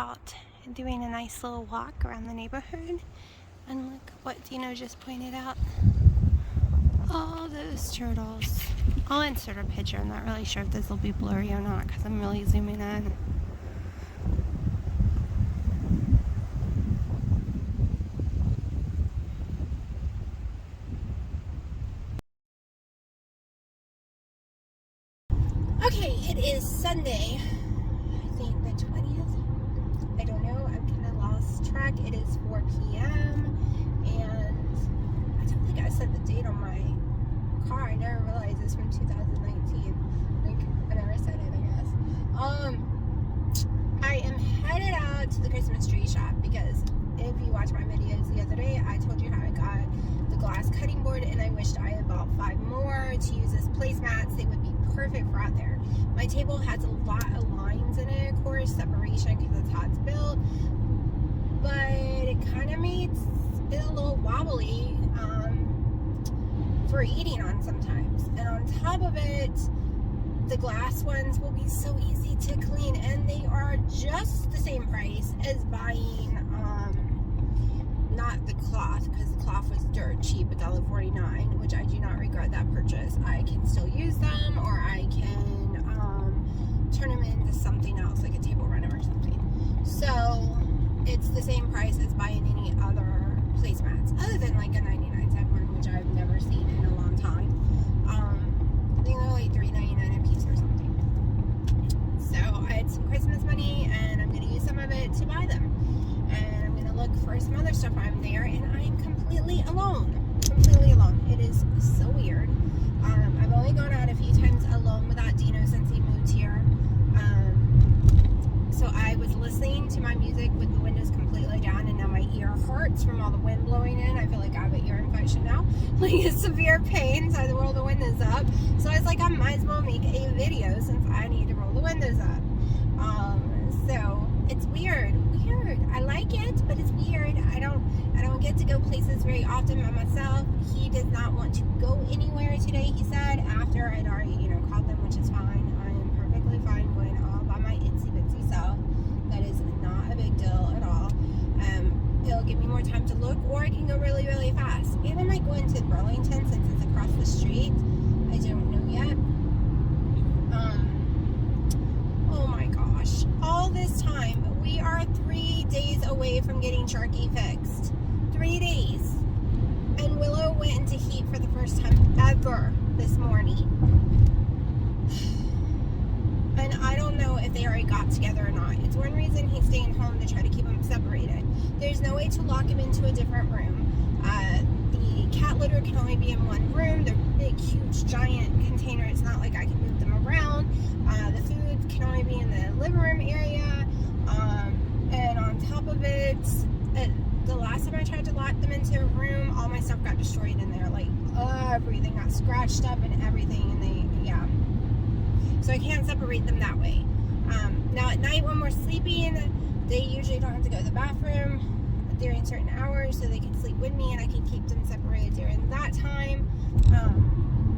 out doing a nice little walk around the neighborhood, and look what Dino just pointed out. All those turtles. I'll insert a picture. I'm not really sure if this will be blurry or not because I'm really zooming in. Okay, it is Sunday, I think the 20th. I don't know, I've kind of lost track. It is 4 p.m. and I don't think I set the date on my car. I never realized it's from 2019. Like, I never said it, I guess. I am headed out to the Christmas tree shop because if you watched my videos the other day, I told you how I got the glass cutting board and I wished I had bought 5 more to use as placemats. They would be perfect for out there. My table has a lot of lines in it, of course, separation because that's how it's built, but it kind of makes it a little wobbly for eating on sometimes. And on top of it, the glass ones will be so easy to clean, and they are just the same price as buying not the cloth, because the cloth was dirt cheap, $1.49, which I do not regret that purchase. I can still use them, or I can turn them into something else, like a table runner or something. So it's the same price as buying any other placemats, other than like a 99-cent one, which I've never seen in a long time. I think they're like $3.99 a piece or something. So I had some Christmas money, and I'm going to use some of it to buy them. And I'm going to look for some other stuff while I'm there, and I'm completely alone. Completely alone. It is so weird. I've only gone out a few times alone without Dino since he moved here. So I was listening to my music with the windows completely down, and now my ear hurts from all the wind blowing in. I feel like I have an ear infection now. Like a severe pain, so I had to roll the windows up. So I was like, I might as well make a video since I need to roll the windows up. So it's weird. I like it, but it's weird. I don't get to go places very often by myself. He does not want to go anywhere today, he said, after I'd already, called them, which is fine. I am perfectly fine going all by my itsy bitsy self. That is not a big deal at all. It'll give me more time to look, or I can go really, really fast. And I might go into Burlington since it's across the street. I don't know yet. Oh my gosh. All this time, we are 3 days away from getting Sharky fixed. 3 days. And Willow went into heat for the first time ever this morning. And I don't know if they already got together or not. It's one reason he's staying home, to try to keep them separated. There's no way to lock him into a different room. The cat litter can only be in one room. They're big, huge, giant container. It's not like I can move them around. The food can only be in the living room area. And on top of it, the last time I tried to lock them into a room, all my stuff got destroyed in there. Like, everything got scratched up and everything. And so I can't separate them that way. Now at night when we're sleeping, they usually don't have to go to the bathroom during certain hours, so they can sleep with me and I can keep them separated during that time.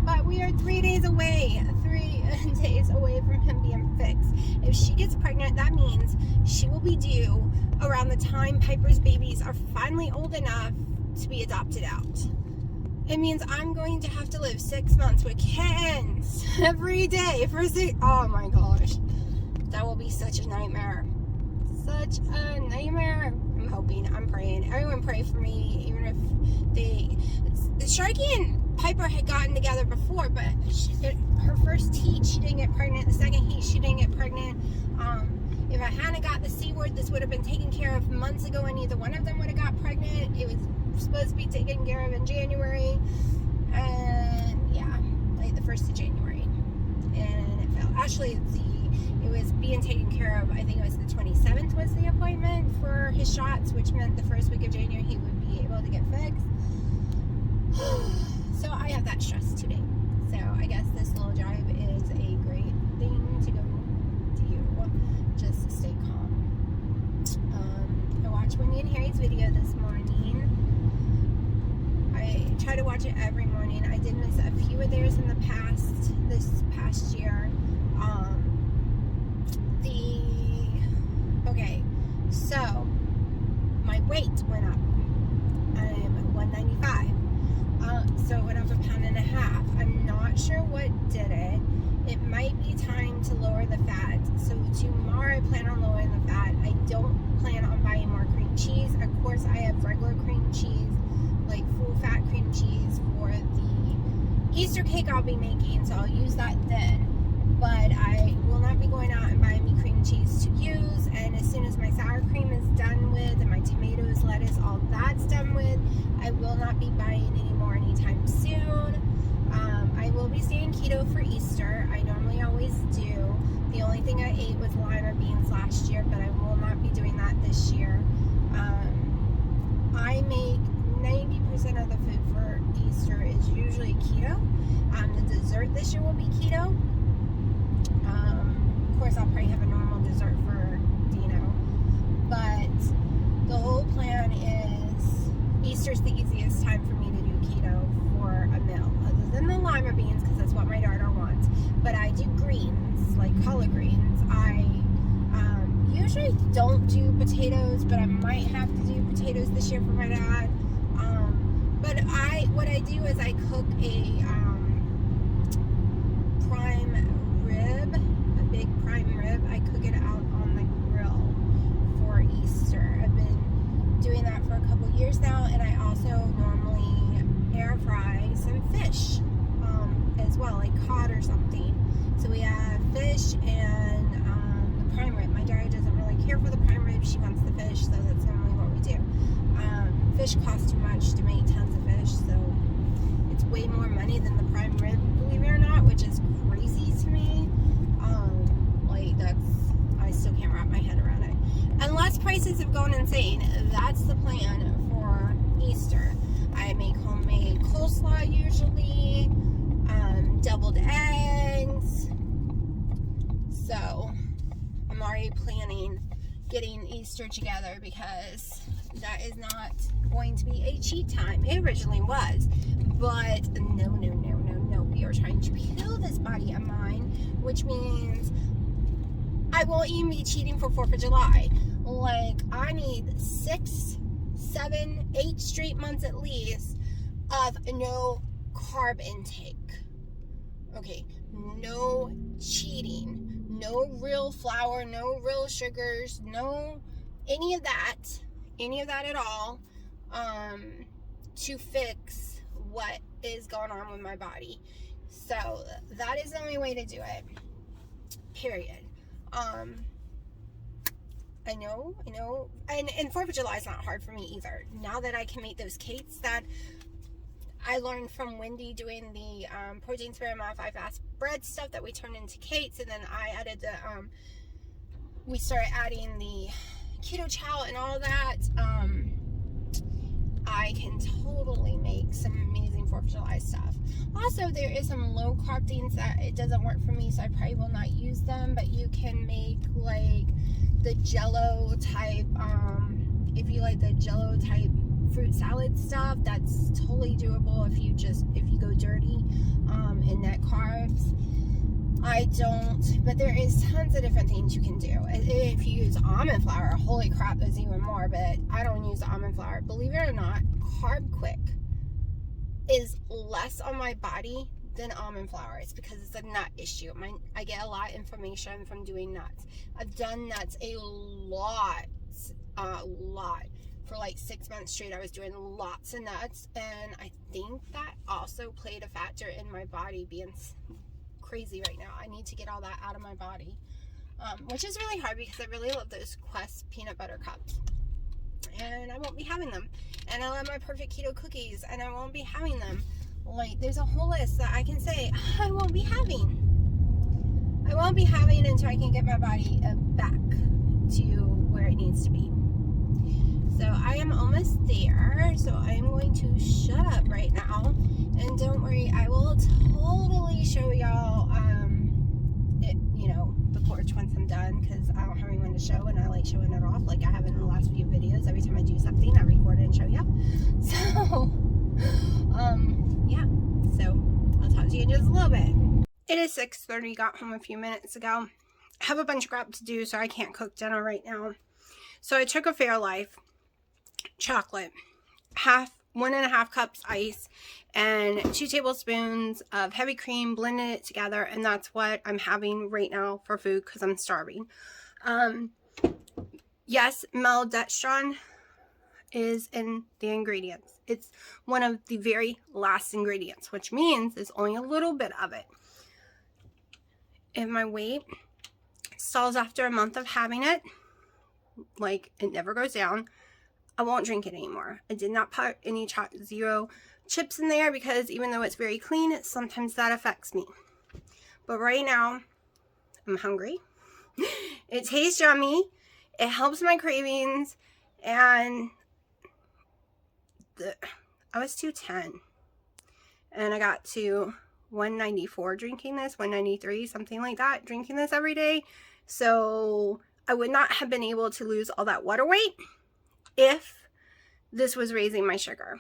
But we are 3 days away. 3 days away from him being fixed. If she gets pregnant, that means she will be due around the time Piper's babies are finally old enough to be adopted out. It means I'm going to have to live 6 months with kittens every day for 6. Oh my gosh. That will be such a nightmare. Such a nightmare. I'm hoping. I'm praying. Everyone pray for me, even if Sharky and Piper had gotten together before, but her first heat, she didn't get pregnant. The second heat, she didn't get pregnant. If I hadn't got the C word, this would have been taken care of months ago, and neither one of them would have got pregnant. It was supposed to be taken care of in January, and yeah, like the 1st of January, and it fell. Actually, it was being taken care of, I think it was the 27th was the appointment for his shots, which meant the first week of January he would be able to get fixed. So I have that stress today. So I guess this little drive is a great thing to go do, just to stay calm. I watched Winnie and Harry's video this morning. I try to watch it every morning. I did miss a few of theirs in this past year. Okay, that did it. It might be time to lower the fat. So tomorrow I plan on lowering the fat. I don't plan on buying more cream cheese. Of course, I have regular cream cheese, like full fat cream cheese for the Easter cake I'll be making, so I'll use that then. But I will not be going out and buying me cream cheese to use. And as soon as my sour cream is done with, and my tomatoes, lettuce, all that's done with, I will not be buying any more anytime soon. I will be staying keto for Easter. I normally always do. The only thing I ate was lima beans last year, but I will not be doing that this year. I make 90% of the food for Easter is usually keto. The dessert this year will be keto. Of course, I'll probably have a normal dessert for Dino. But the whole plan is Easter's the easiest time for me to do keto for a meal, other than the lima beans, because that's what my daughter wants. But I do greens, like collard greens. I usually don't do potatoes, but I might have to do potatoes this year for my dad. But what I do is I cook a prime rib, a big prime rib. I cook it out on the grill for Easter. I've been doing that for a couple years now, and I also normally air fry some fish as well, like cod or something. So we have fish and the prime rib. My daughter doesn't really care for the prime rib. She wants the fish, so that's normally what we do. Fish costs too much to make tons of fish, so it's way more money than the prime rib, believe it or not, which is crazy to me. I still can't wrap my head around it. Unless prices have gone insane, that's the plan for Easter. I make homemade coleslaw usually, deviled eggs. So I'm already planning getting Easter together, because that is not going to be a cheat time. It originally was, but no. We are trying to kill this body of mine, which means I won't even be cheating for 4th of July. Like, I need 6, 7, 8 straight months at least of no carb intake. Okay, no cheating, no real flour, no real sugars, no any of that at all, to fix what is going on with my body. So that is the only way to do it, period. I know, and 4th of July is not hard for me either. Now that I can make those cakes that I learned from Wendy doing the protein spare off 5-fast bread stuff that we turned into cakes, and then I added the we started adding the keto chow and all that. I can totally make some amazing 4th of July stuff. Also, there is some low carb things that it doesn't work for me, so I probably will not use them. But you can make like the Jello type. If you like the Jello type fruit salad stuff, that's totally doable if you go dirty in net carbs. I don't, but there is tons of different things you can do. If you use almond flour, holy crap, there's even more, but I don't use almond flour. Believe it or not, Carb Quick is less on my body than almond flour. It's because it's a nut issue. I get a lot of inflammation from doing nuts. I've done nuts a lot. For like 6 months straight, I was doing lots of nuts, and I think that also played a factor in my body being crazy right now. I need to get all that out of my body, which is really hard because I really love those Quest peanut butter cups, and I won't be having them. And I love my perfect keto cookies, and I won't be having them. Like, there's a whole list that I can say I won't be having until I can get my body back to where it needs to be. So I am almost there, so I'm going to shut up right now, and don't worry, I will totally show y'all the porch once I'm done, because I don't have anyone to show, and I like showing it off like I have in the last few videos. Every time I do something, I record it and show you. So yeah, so I'll talk to you in just a little bit. It is 6:30, got home a few minutes ago. I have a bunch of crap to do, so I can't cook dinner right now. So I took a Fairlife chocolate, half 1.5 cups ice and 2 tablespoons of heavy cream, blended it together, and that's what I'm having right now for food because I'm starving. Yes, maltodextrin is in the ingredients. It's one of the very last ingredients, which means there's only a little bit of it. If my weight stalls after a month of having it, like it never goes down, I won't drink it anymore. I did not put any zero chips in there because even though it's very clean, sometimes that affects me. But right now, I'm hungry. It tastes yummy. It helps my cravings, and I was 210 and I got to 194 drinking this, 193, something like that, drinking this every day. So I would not have been able to lose all that water weight if this was raising my sugar.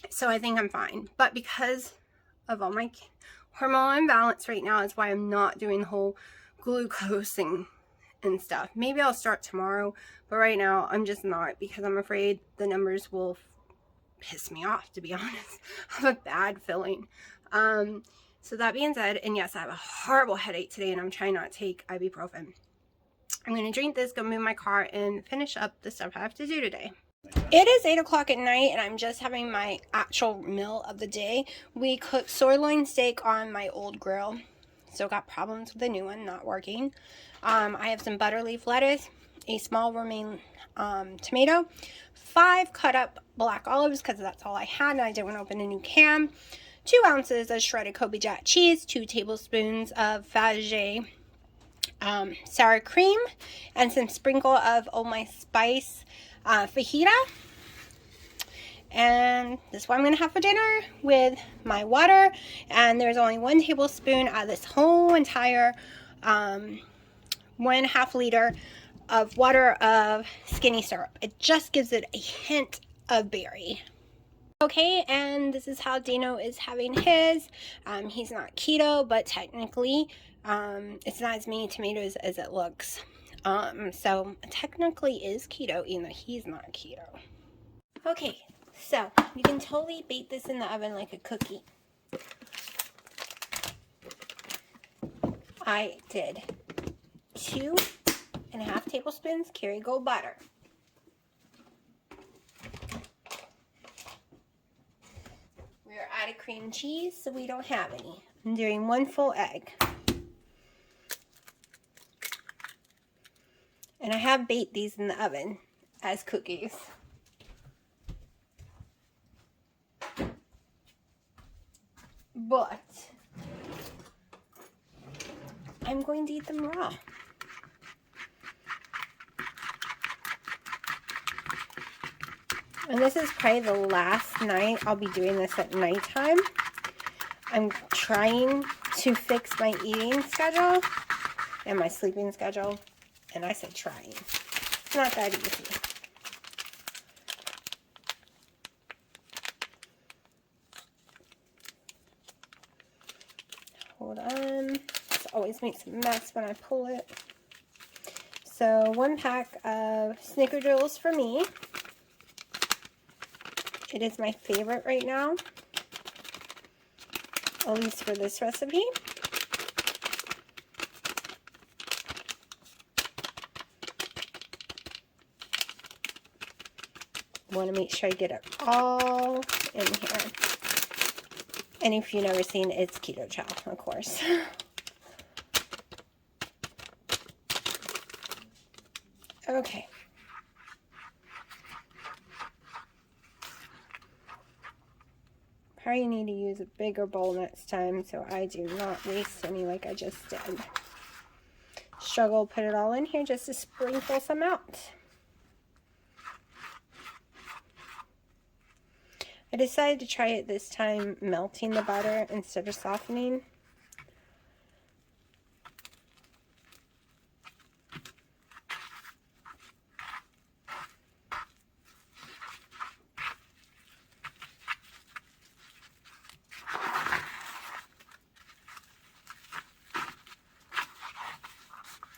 So I think I'm fine. But because of all my hormonal imbalance right now is why I'm not doing the whole glucose thing and stuff. Maybe I'll start tomorrow, but right now I'm just not, because I'm afraid the numbers will piss me off, to be honest. I have a bad feeling. So that being said, and yes, I have a horrible headache today and I'm trying not to take ibuprofen. I'm going to drink this, go move my car, and finish up the stuff I have to do today. It is 8 o'clock at night and I'm just having my actual meal of the day. We cooked sirloin steak on my old grill. Still got problems with the new one not working. I have some butter leaf lettuce, a small romaine tomato, 5 cut up black olives because that's all I had and I didn't want to open a new can, 2 ounces of shredded Kobe Jack cheese, 2 tablespoons of Fabergé sour cream, and some sprinkle of Old My Spice fajita. And this is what I'm going to have for dinner with my water. And there's only 1 tablespoon out of this whole entire 1.5 liter of water of skinny syrup. It just gives it a hint of berry. Okay, and this is how Dino is having his. He's not keto, but technically it's not as many tomatoes as it looks. So technically is keto, even though he's not keto. Okay, so you can totally bake this in the oven like a cookie. I did 2.5 tablespoons Kerrygold butter. We're out of cream cheese, so we don't have any. I'm doing 1 full egg. And I have baked these in the oven as cookies. But I'm going to eat them raw. And this is probably the last night I'll be doing this at nighttime. I'm trying to fix my eating schedule and my sleeping schedule. And I said trying. It's not that easy. Hold on. This always makes a mess when I pull it. So 1 pack of Snickerdoodles for me. It is my favorite right now, at least for this recipe. Want to make sure I get it all in here. And if you've never seen, it's keto chow, of course. Okay. Probably need to use a bigger bowl next time so I do not waste any like I just did. Struggle, put it all in here just to sprinkle some out. I decided to try it this time melting the butter instead of softening.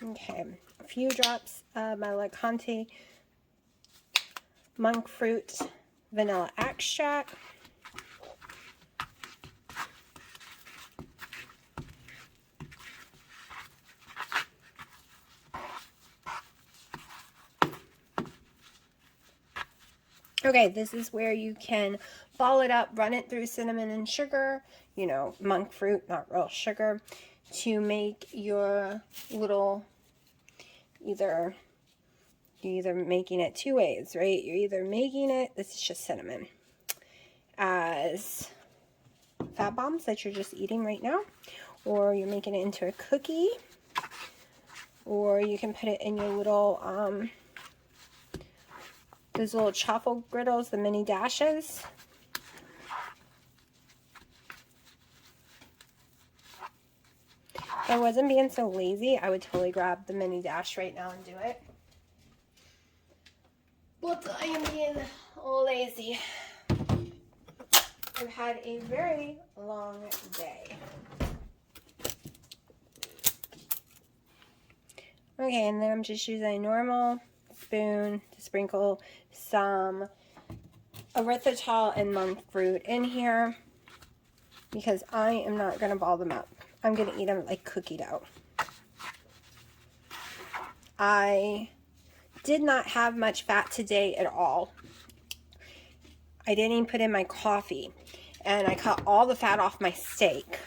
Okay, a few drops of my Licante monk fruit vanilla extract. Okay, this is where you can ball it up, run it through cinnamon and sugar, you know, monk fruit, not real sugar, to make your little, you're either making it two ways, right? You're either making it, this is just cinnamon, as fat bombs that you're just eating right now, or you're making it into a cookie, or you can put it in your little, those little chaffle griddles, the mini dashes. If I wasn't being so lazy, I would totally grab the mini dash right now and do it. But I am being lazy. I've had a very long day. Okay, and then I'm just using a normal spoon to sprinkle some erythritol and monk fruit in here because I am not going to ball them up. I'm going to eat them like cookie dough. I did not have much fat today at all. I didn't even put in my coffee, and I cut all the fat off my steak.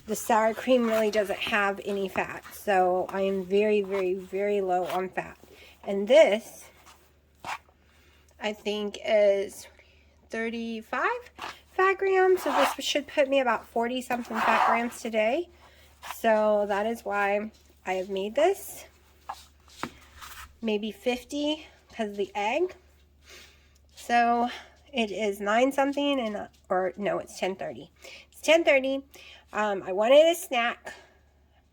The sour cream really doesn't have any fat, so I am very, very, very low on fat. And this, I think, is 35 fat grams, so this should put me about 40 something fat grams today. So that is why I have made this. Maybe 50 because of the egg. So it is 9 something, and or no, it's 10:30. It's 10:30. I wanted a snack.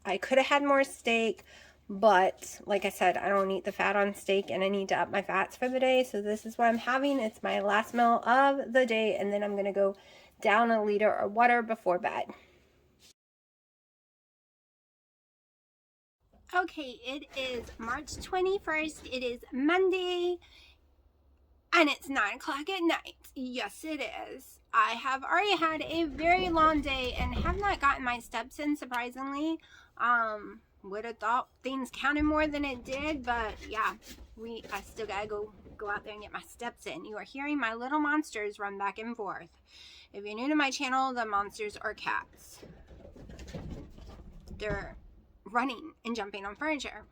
I could have had more steak, but like I said, I don't eat the fat on steak, and I need to up my fats for the day. So this is what I'm having. It's my last meal of the day, and then I'm going to go down a liter of water before bed. Okay, it is March 21st. It is Monday, and it's 9 o'clock at night. Yes, it is. I have already had a very long day and have not gotten my steps in, surprisingly. Would have thought things counted more than it did, but yeah, I still gotta go out there and get my steps in. You are hearing my little monsters run back and forth. If you're new to my channel, the monsters are cats. They're running and jumping on furniture.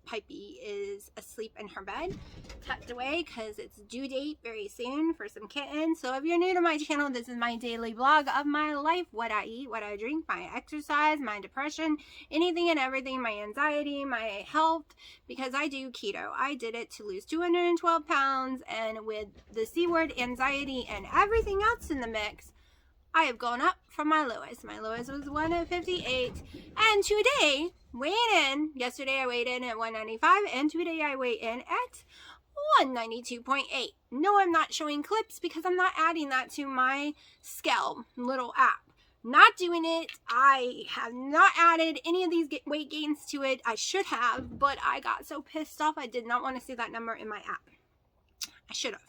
Pipey is asleep in her bed, tucked away because it's due date very soon for some kittens. So if you're new to my channel, this is my daily vlog of my life, what I eat, what I drink, my exercise, my depression, anything and everything, my anxiety, my health, because I do keto. I did it to lose 212 pounds, and with the C word, anxiety, and everything else in the mix, I have gone up from my lowest. My lowest was 158, and today, weighing in, yesterday I weighed in at 195, and today I weigh in at 192.8. No, I'm not showing clips because I'm not adding that to my scale little app. Not doing it. I have not added any of these weight gains to it. I should have, but I got so pissed off I did not want to see that number in my app. I should have.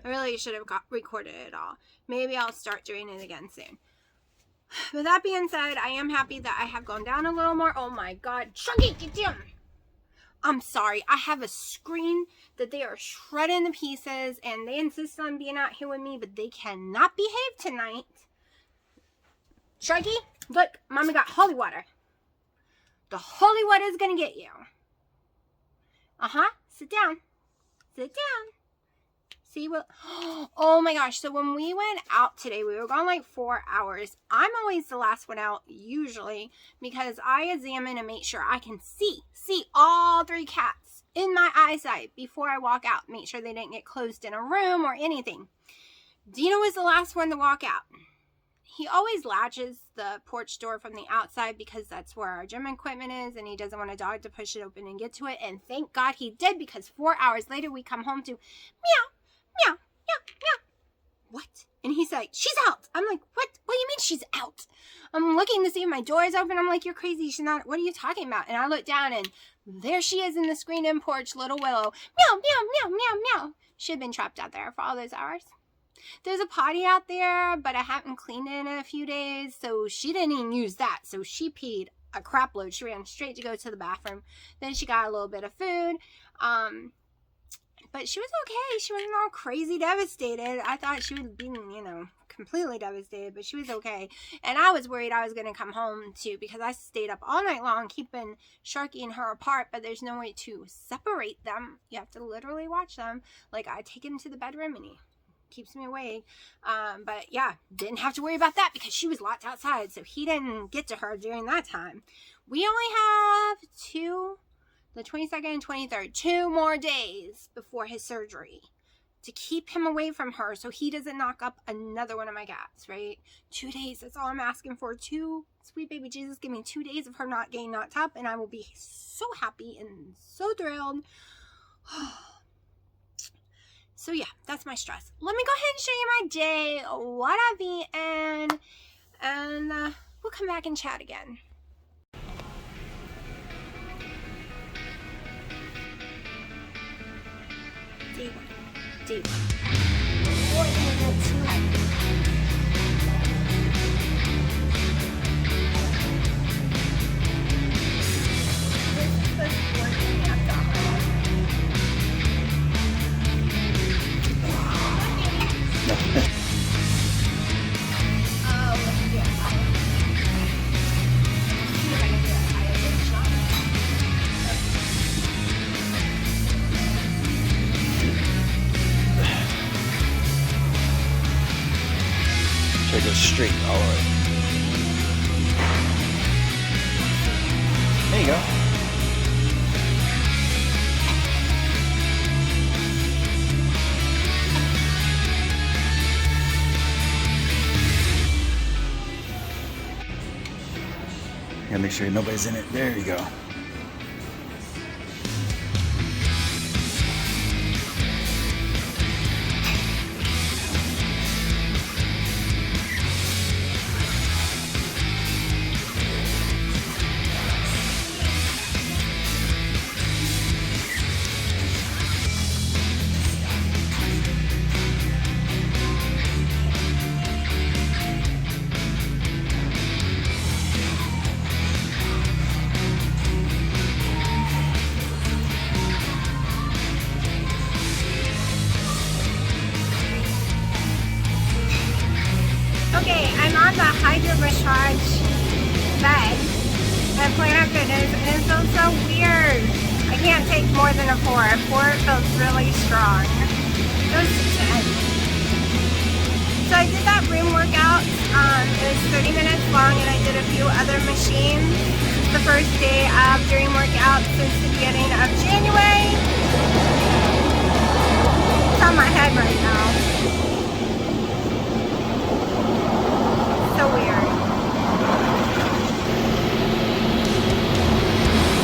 I really should have recorded it all. Maybe I'll start doing it again soon. But that being said, I am happy that I have gone down a little more. Oh my God. Chunky, get down. I'm sorry. I have a screen that they are shredding to pieces, and they insist on being out here with me, but they cannot behave tonight. Sharky, look, Mama got holy water. The holy water is going to get you. Sit down. Sit down. See what? Oh my gosh. So when we went out today, we were gone like 4 hours. I'm always the last one out, usually, because I examine and make sure I can see all 3 cats in my eyesight before I walk out. Make sure they didn't get closed in a room or anything. Dino was the last one to walk out. He always latches the porch door from the outside because that's where our gym equipment is, and he doesn't want a dog to push it open and get to it. And thank God he did, because 4 hours later we come home to meow, meow, meow, meow. What? And he's like, she's out. I'm like, what? What do you mean she's out? I'm looking to see if my door is open. I'm like, you're crazy. She's not. What are you talking about? And I look down, and there she is in the screen-in porch, little Willow. Meow, meow, meow, meow, meow. She had been trapped out there for all those hours. There's a potty out there, but I haven't cleaned it in a few days, so she didn't even use that. So she peed a crap load. She ran straight to go to the bathroom. Then she got a little bit of food. But she was okay. She wasn't all crazy devastated. I thought she would be, you know, completely devastated, but she was okay. And I was worried I was going to come home too, because I stayed up all night long keeping Sharky and her apart, but there's no way to separate them. You have to literally watch them. Like, I take him to the bedroom and he keeps me awake. But yeah, didn't have to worry about that because she was locked outside, so he didn't get to her during that time. We only have the 22nd and 23rd, 2 more days before his surgery to keep him away from her so he doesn't knock up another one of my cats, right? 2 days, that's all I'm asking for. Sweet baby Jesus, give me 2 days of her not getting knocked up, and I will be so happy and so thrilled. So yeah, that's my stress. Let me go ahead and show you my day, what I've eaten, and we'll come back and chat again. Day one. Try to go straight all the way. There you go. Gotta make sure nobody's in it. There you go. Okay, I'm on the hydro massage bed at Planet Fitness, and it feels so weird. I can't take more than a 4. A 4 feels really strong. It was 10. So I did that room workout. It was 30 minutes long, and I did a few other machines. It's the first day of dream workout since the beginning of January. It's on my head right now. So weird.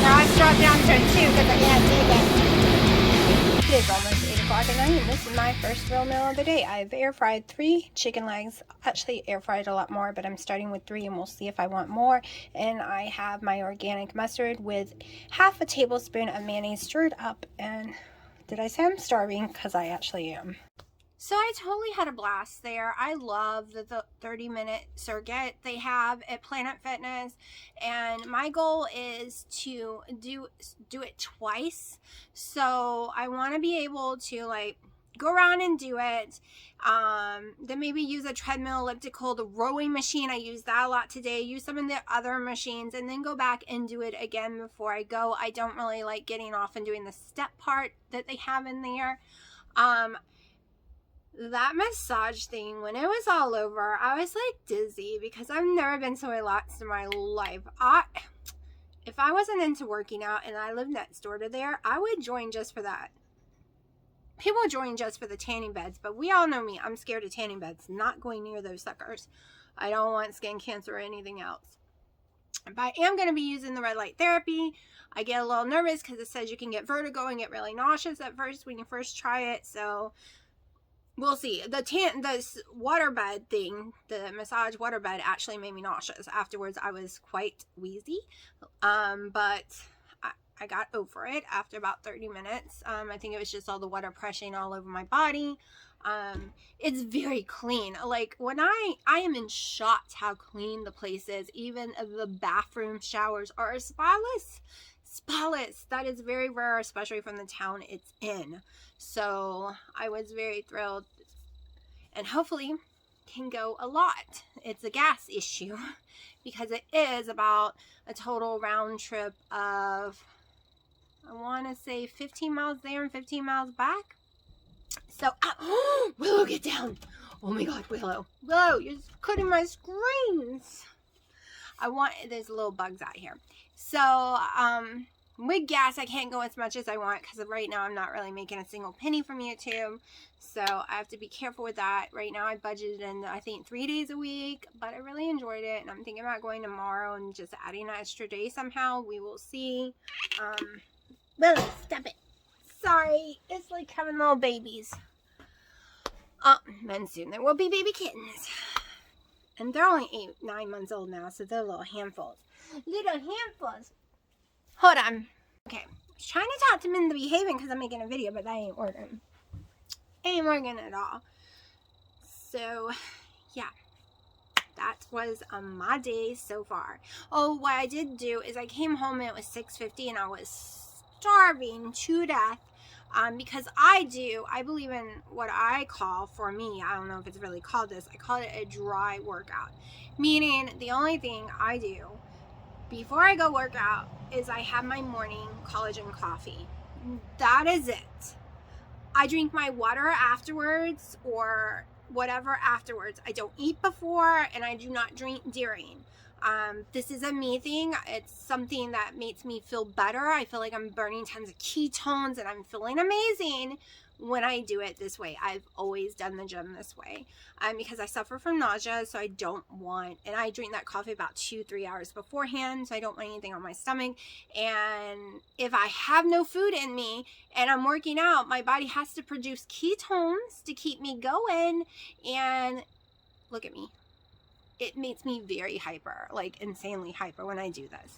Now I dropped down to a 2 because I can't take it. It is almost 8 o'clock at night, and this is my first real meal of the day. I've air fried 3 chicken legs. Actually air fried a lot more, but I'm starting with 3 and we'll see if I want more. And I have my organic mustard with half a tablespoon of mayonnaise stirred up. And did I say I'm starving? Because I actually am. So I totally had a blast there. I love the 30-minute circuit they have at Planet Fitness, and my goal is to do it twice. So I want to be able to like go around and do it, then maybe use a treadmill, elliptical, the rowing machine. I used that a lot today. Use some of the other machines, and then go back and do it again before I go. I don't really like getting off and doing the step part that they have in there. That massage thing, when it was all over, I was like dizzy because I've never been so relaxed in my life. If I wasn't into working out and I lived next door to there, I would join just for that. People join just for the tanning beds, but we all know me. I'm scared of tanning beds. Not going near those suckers. I don't want skin cancer or anything else. But I am going to be using the red light therapy. I get a little nervous because it says you can get vertigo and get really nauseous at first when you first try it, so we'll see. The waterbed thing, the massage waterbed, actually made me nauseous. Afterwards, I was quite wheezy. But I got over it after about 30 minutes. I think it was just all the water pressing all over my body. It's very clean. Like, when I am in shock how clean the place is. Even the bathroom showers are spotless. That is very rare, especially from the town it's in. So I was very thrilled, and hopefully can go a lot. It's a gas issue because it is about a total round trip of, I want to say 15 miles there and 15 miles back. So, Willow, get down. Oh my God, Willow, you're cutting my screens. There's little bugs out here. So, with gas, I can't go as much as I want because right now I'm not really making a single penny from YouTube. So I have to be careful with that. Right now I budgeted in, I think, 3 days a week, but I really enjoyed it. And I'm thinking about going tomorrow and just adding an extra day somehow. We will see. Willow, stop it. Sorry. It's like having little babies. And soon there will be baby kittens. And they're only 9 months old now, so they're little handfuls. Little handfuls. Hold on. Okay. I was trying to talk to him into behaving because I'm making a video, but that ain't working. Ain't working at all. So, yeah. That was my day so far. Oh, what I did do is I came home and it was 6:50 and I was starving to death. Because I believe in what I call, for me, I don't know if it's really called this, I call it a dry workout. Meaning, the only thing I do before I go work out is I have my morning collagen coffee. That is it. I drink my water afterwards or whatever afterwards. I don't eat before and I do not drink during. This is a me thing. It's something that makes me feel better. I feel like I'm burning tons of ketones and I'm feeling amazing when I do it this way. I've always done the gym this way because I suffer from nausea, so I don't want, and I drink that coffee about 2-3 hours beforehand, so I don't want anything on my stomach. And if I have no food in me and I'm working out, my body has to produce ketones to keep me going. And look at me. It makes me very hyper, like insanely hyper when I do this.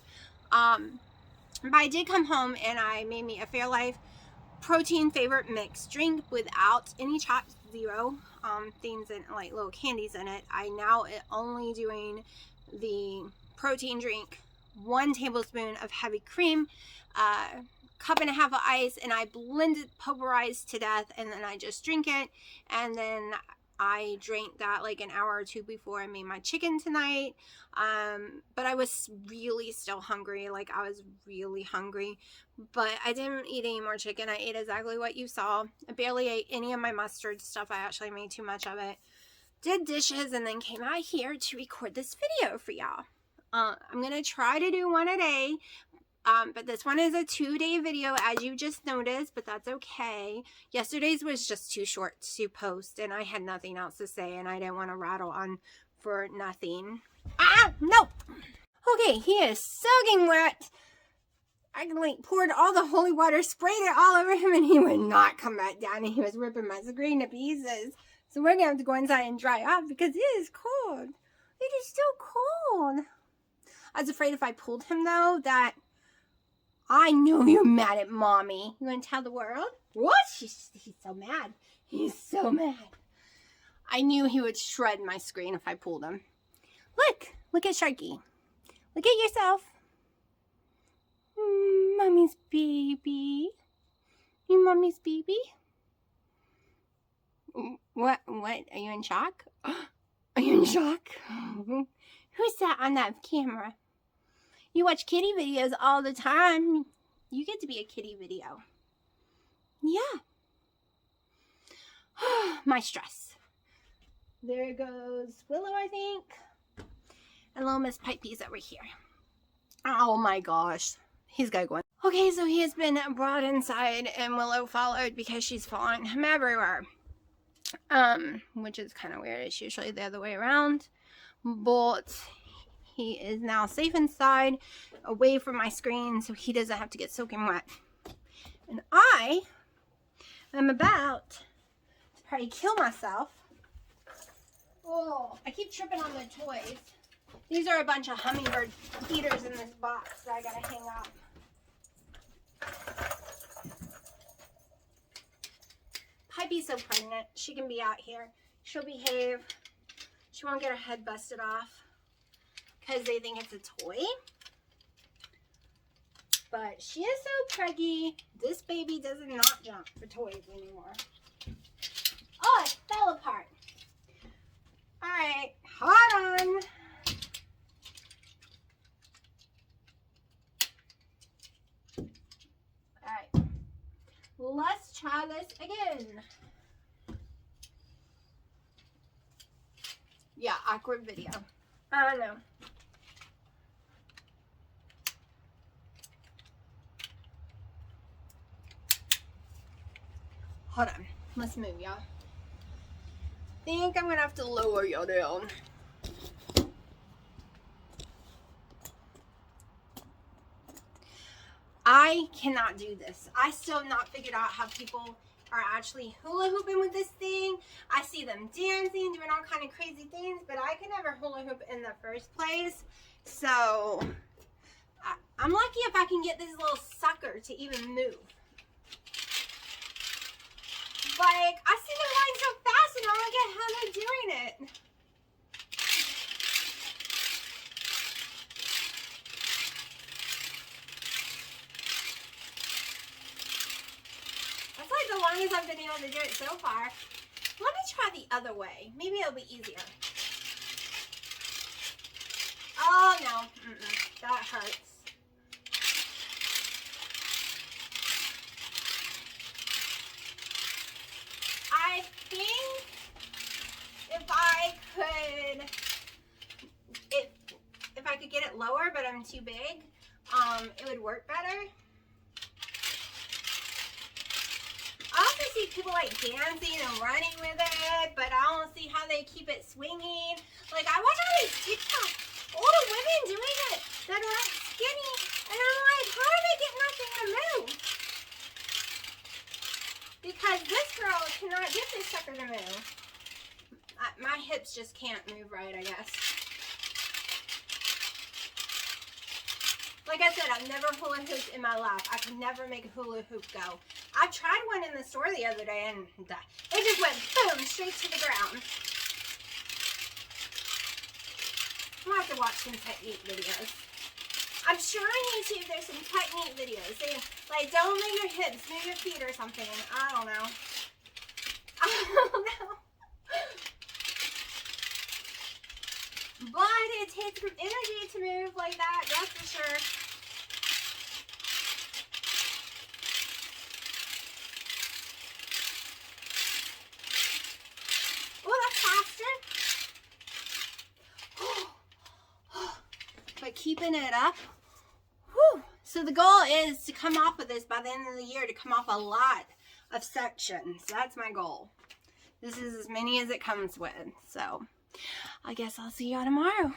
But I did come home and I made me a Fairlife protein favorite mix drink without any chopped, zero things in, like little candies in it. I now only doing the protein drink, 1 tablespoon of heavy cream, cup and a half of ice, and I blend it, pulverized to death, and then I just drink it. And then I drank that like an hour or two before I made my chicken tonight. But I was really still hungry. Like, I was really hungry. But I didn't eat any more chicken. I ate exactly what you saw. I barely ate any of my mustard stuff. I actually made too much of it. Did dishes and then came out here to record this video for y'all. I'm going to try to do one a day. But this one is a 2-day video, as you just noticed, but that's okay. Yesterday's was just too short to post, and I had nothing else to say, and I didn't want to rattle on for nothing. No! Okay, he is soaking wet. I like poured all the holy water, sprayed it all over him, and he would not come back down, and he was ripping my screen to pieces. So we're going to have to go inside and dry off because it is cold. It is so cold. I was afraid if I pulled him, though, that I know you're mad at mommy. You want to tell the world? What? He's so mad. He's so mad. I knew he would shred my screen if I pulled him. Look at Sharky. Look at yourself. Mommy's baby. You mommy's baby? What? Are you in shock? Are you in shock? Who's that on that camera? You watch kitty videos all the time. You get to be a kitty video. Yeah. My stress. There goes Willow, I think. And little Miss Pipey's over here. Oh my gosh. He's got going. Okay, so he has been brought inside and Willow followed because she's following him everywhere. Which is kind of weird. It's usually the other way around. But he is now safe inside, away from my screen, so he doesn't have to get soaking wet. And I am about to probably kill myself. Oh, I keep tripping on the toys. These are a bunch of hummingbird feeders in this box that I gotta hang up. Hype's so pregnant. She can be out here. She'll behave. She won't get her head busted off because they think it's a toy. But she is so preggy. This baby does not jump for toys anymore. Oh, it fell apart. All right, hold on. All right, let's try this again. Yeah, awkward video. I know. Hold on. Let's move, y'all. Think I'm gonna have to lower y'all down. I cannot do this. I still have not figured out how people are actually hula hooping with this thing. I see them dancing, doing all kind of crazy things, but I could never hula hoop in the first place. So I'm lucky if I can get this little sucker to even move. Like, I see them going so fast and I don't get how they're doing it. That's like the longest I've been able to do it so far. Let me try the other way. Maybe it'll be easier. Oh, no. That hurts. I think if I could get it lower, but I'm too big, it would work better. I also see people like dancing and running with it, but I don't see how they keep it swinging. Like, I watch all these TikTok older women doing it that are like skinny, and I'm like, how do they get nothing to move? Because this girl cannot get this sucker to move. My hips just can't move right, I guess. Like I said, I've never hula hooped in my life. I could never make a hula hoop go. I tried one in the store the other day and it just went boom, straight to the ground. I'm gonna have to watch some technique videos. I'm sure on YouTube there's some technique videos saying, like, don't move your hips, move your feet or something. I don't know. I don't know. But it takes some energy to move like that, that's for sure. Oh, that's faster. But keeping it up. Whew. So the goal is to come off of this by the end of the year, to come off a lot of sections. That's my goal. This is as many as it comes with. So I guess I'll see y'all tomorrow.